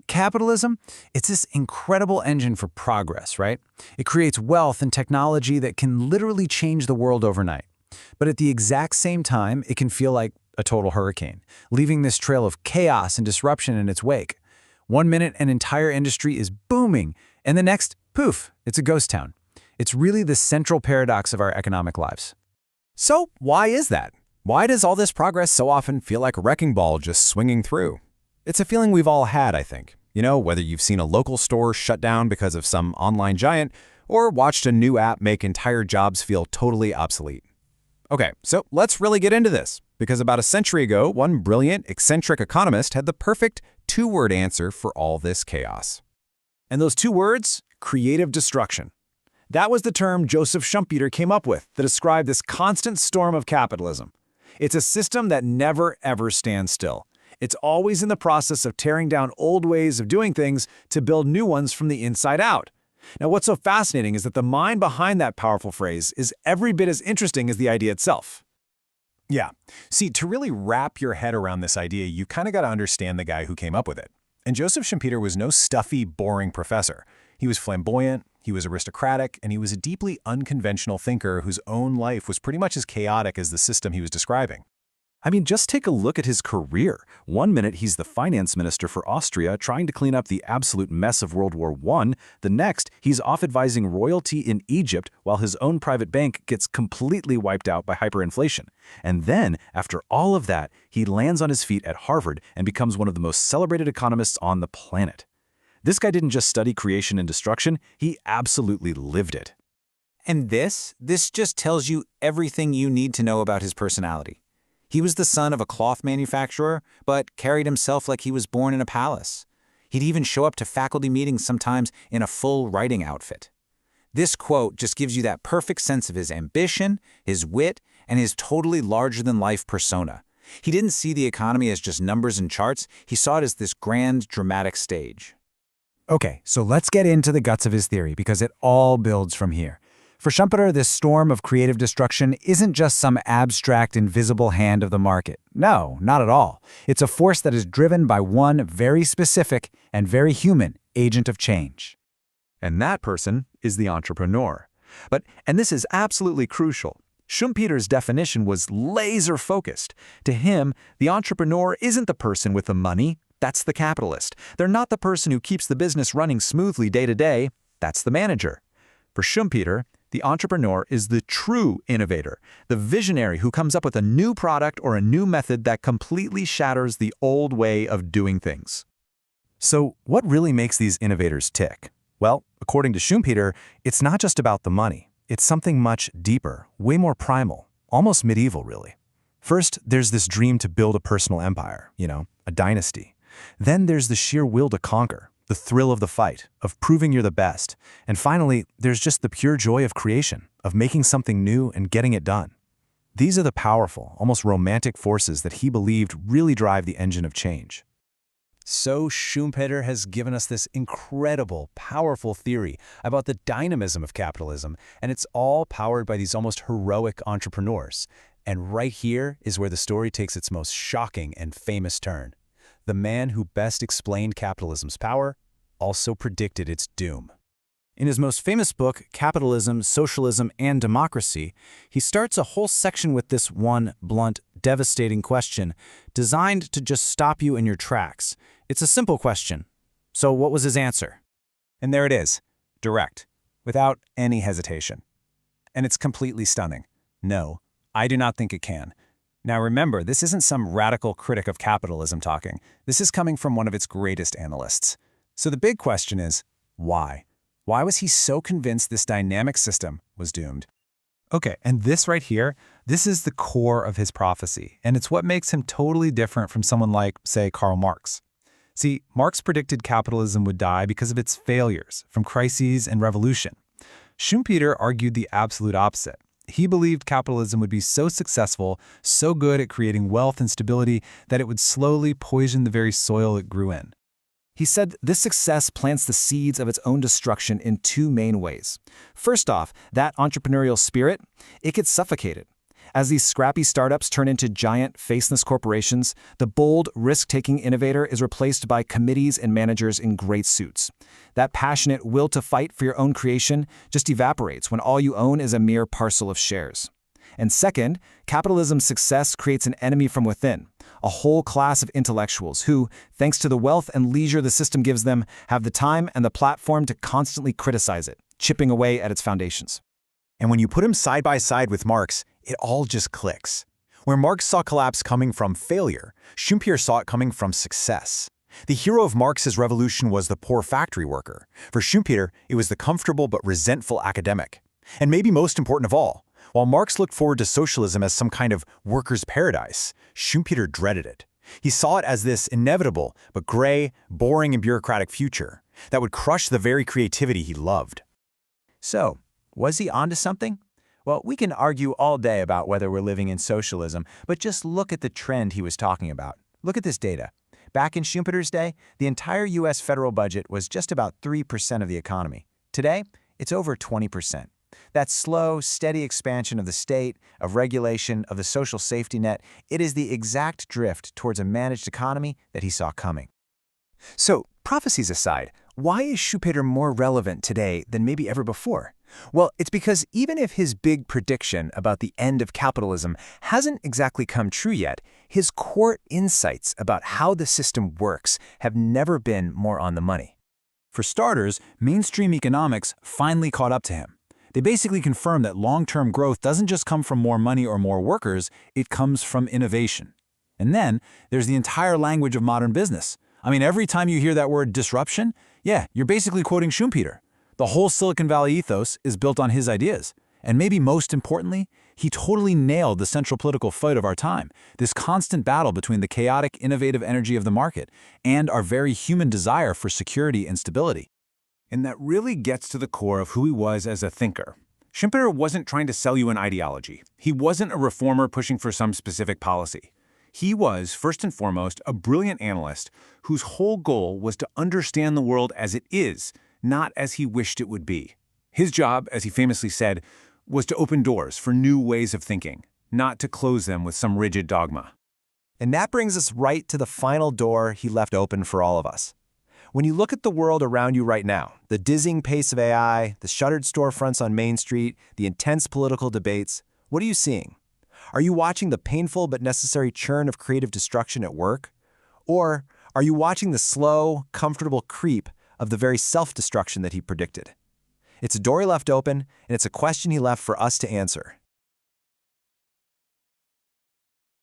Capitalism, it's this incredible engine for progress, right? It creates wealth and technology that can literally change the world overnight. But at the exact same time, it can feel like a total hurricane, leaving this trail of chaos and disruption in its wake. One minute, an entire industry is booming, and the next, poof, it's a ghost town. It's really the central paradox of our economic lives. So why is that? Why does all this progress so often feel like a wrecking ball just swinging through? It's a feeling we've all had, I think. Whether you've seen a local store shut down because of some online giant, or watched a new app make entire jobs feel totally obsolete. Okay, so let's really get into this, because about a century ago, one brilliant, eccentric economist had the perfect two-word answer for all this chaos. And those two words, creative destruction. That was the term Joseph Schumpeter came up with to describe this constant storm of capitalism. It's a system that never, ever stands still. It's always in the process of tearing down old ways of doing things to build new ones from the inside out. Now, what's so fascinating is that the mind behind that powerful phrase is every bit as interesting as the idea itself. Yeah. See, to really wrap your head around this idea, you kind of got to understand the guy who came up with it. And Joseph Schumpeter was no stuffy, boring professor. He was flamboyant, he was aristocratic, and he was a deeply unconventional thinker whose own life was pretty much as chaotic as the system he was describing. Just take a look at his career. One minute, he's the finance minister for Austria trying to clean up the absolute mess of World War I. The next, he's off advising royalty in Egypt while his own private bank gets completely wiped out by hyperinflation. And then, after all of that, he lands on his feet at Harvard and becomes one of the most celebrated economists on the planet. This guy didn't just study creation and destruction, he absolutely lived it. And this just tells you everything you need to know about his personality. He was the son of a cloth manufacturer, but carried himself like he was born in a palace. He'd even show up to faculty meetings sometimes in a full writing outfit. This quote just gives you that perfect sense of his ambition, his wit, and his totally larger-than-life persona. He didn't see the economy as just numbers and charts. He saw it as this grand, dramatic stage. Okay, so let's get into the guts of his theory, because it all builds from here. For Schumpeter, this storm of creative destruction isn't just some abstract, invisible hand of the market. No, not at all. It's a force that is driven by one very specific and very human agent of change. And that person is the entrepreneur. And this is absolutely crucial. Schumpeter's definition was laser-focused. To him, the entrepreneur isn't the person with the money. That's the capitalist. They're not the person who keeps the business running smoothly day to day. That's the manager. For Schumpeter, the entrepreneur is the true innovator, the visionary who comes up with a new product or a new method that completely shatters the old way of doing things. So, what really makes these innovators tick? Well, according to Schumpeter, it's not just about the money. It's something much deeper, way more primal, almost medieval, really. First, there's this dream to build a personal empire, a dynasty. Then there's the sheer will to conquer, the thrill of the fight, of proving you're the best. And finally, there's just the pure joy of creation, of making something new and getting it done. These are the powerful, almost romantic forces that he believed really drive the engine of change. So Schumpeter has given us this incredible, powerful theory about the dynamism of capitalism, and it's all powered by these almost heroic entrepreneurs. And right here is where the story takes its most shocking and famous turn. The man who best explained capitalism's power also predicted its doom. In his most famous book, Capitalism, Socialism, and Democracy, he starts a whole section with this one blunt, devastating question, designed to just stop you in your tracks. It's a simple question. So what was his answer? And there it is, direct, without any hesitation. And it's completely stunning. No, I do not think it can. Now remember, this isn't some radical critic of capitalism talking. This is coming from one of its greatest analysts. So the big question is, why? Why was he so convinced this dynamic system was doomed? Okay, and this right here, this is the core of his prophecy, and it's what makes him totally different from someone like, say, Karl Marx. See, Marx predicted capitalism would die because of its failures, from crises and revolution. Schumpeter argued the absolute opposite. He believed capitalism would be so successful, so good at creating wealth and stability, that it would slowly poison the very soil it grew in. He said this success plants the seeds of its own destruction in two main ways. First off, that entrepreneurial spirit, it gets suffocated. As these scrappy startups turn into giant, faceless corporations, the bold, risk-taking innovator is replaced by committees and managers in great suits. That passionate will to fight for your own creation just evaporates when all you own is a mere parcel of shares. And second, capitalism's success creates an enemy from within, a whole class of intellectuals who, thanks to the wealth and leisure the system gives them, have the time and the platform to constantly criticize it, chipping away at its foundations. And when you put him side by side with Marx, it all just clicks. Where Marx saw collapse coming from failure, Schumpeter saw it coming from success. The hero of Marx's revolution was the poor factory worker. For Schumpeter, it was the comfortable but resentful academic. And maybe most important of all, while Marx looked forward to socialism as some kind of worker's paradise, Schumpeter dreaded it. He saw it as this inevitable but gray, boring, and bureaucratic future that would crush the very creativity he loved. So, was he onto something? Well, we can argue all day about whether we're living in socialism, but just look at the trend he was talking about. Look at this data. Back in Schumpeter's day, the entire U.S. federal budget was just about 3% of the economy. Today, it's over 20%. That slow, steady expansion of the state, of regulation, of the social safety net, it is the exact drift towards a managed economy that he saw coming. So, prophecies aside, why is Schumpeter more relevant today than maybe ever before? Well, it's because even if his big prediction about the end of capitalism hasn't exactly come true yet, his core insights about how the system works have never been more on the money. For starters, mainstream economics finally caught up to him. They basically confirm that long-term growth doesn't just come from more money or more workers, it comes from innovation. And then there's the entire language of modern business. I mean, every time you hear that word disruption, yeah, you're basically quoting Schumpeter. The whole Silicon Valley ethos is built on his ideas. And maybe most importantly, he totally nailed the central political fight of our time, this constant battle between the chaotic, innovative energy of the market and our very human desire for security and stability. And that really gets to the core of who he was as a thinker. Schumpeter wasn't trying to sell you an ideology. He wasn't a reformer pushing for some specific policy. He was, first and foremost, a brilliant analyst whose whole goal was to understand the world as it is, not as he wished it would be. His job, as he famously said, was to open doors for new ways of thinking, not to close them with some rigid dogma. And that brings us right to the final door he left open for all of us. When you look at the world around you right now, the dizzying pace of AI, the shuttered storefronts on Main Street, the intense political debates, what are you seeing? Are you watching the painful but necessary churn of creative destruction at work? Or are you watching the slow, comfortable creep of the very self-destruction that he predicted? It's a door he left open, and it's a question he left for us to answer.